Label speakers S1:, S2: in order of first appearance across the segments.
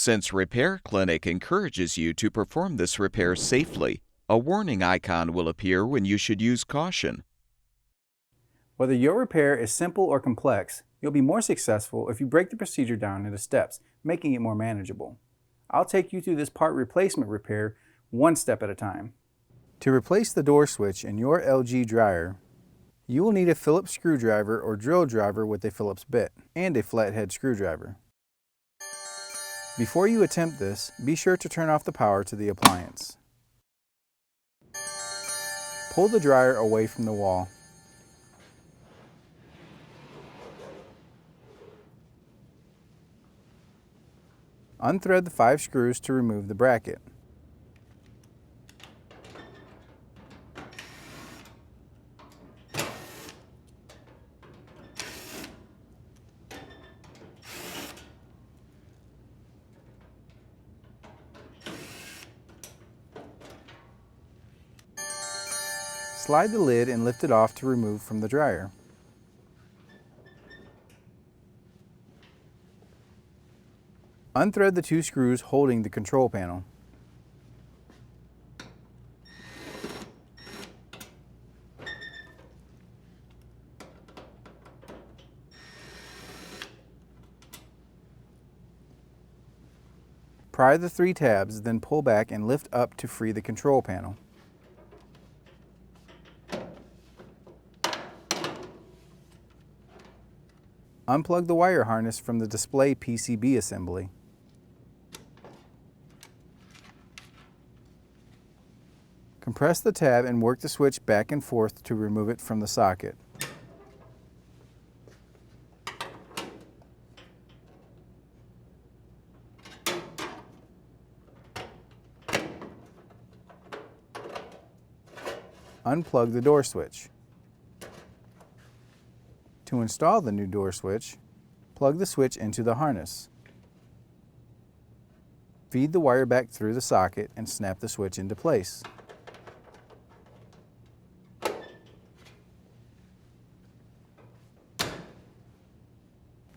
S1: Since Repair Clinic encourages you to perform this repair safely, a warning icon will appear when you should use caution.
S2: Whether your repair is simple or complex, you'll be more successful if you break the procedure down into steps, making it more manageable. I'll take you through this part replacement repair one step at a time. To replace the door switch in your LG dryer, you will need a Phillips screwdriver or drill driver with a Phillips bit, and a flathead screwdriver. Before you attempt this, be sure to turn off the power to the appliance. Pull the dryer away from the wall. Unthread the 5 screws to remove the bracket. Slide the lid and lift it off to remove from the dryer. Unthread the 2 screws holding the control panel. Pry the 3 tabs, then pull back and lift up to free the control panel. Unplug the wire harness from the display PCB assembly. Compress the tab and work the switch back and forth to remove it from the socket. Unplug the door switch. To install the new door switch, plug the switch into the harness. Feed the wire back through the socket and snap the switch into place.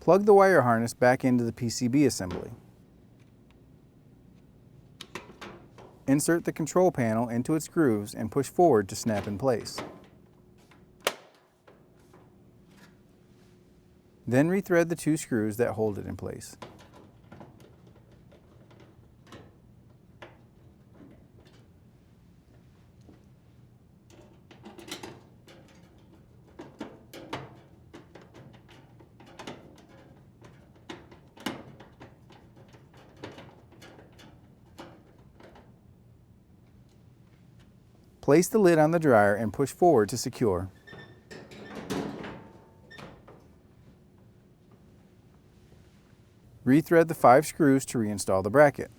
S2: Plug the wire harness back into the PCB assembly. Insert the control panel into its grooves and push forward to snap in place. Then rethread the 2 screws that hold it in place. Place the lid on the dryer and push forward to secure. Rethread the 5 screws to reinstall the bracket.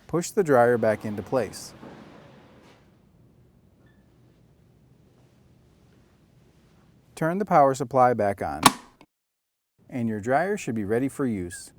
S2: Push the dryer back into place. Turn the power supply back on, and your dryer should be ready for use.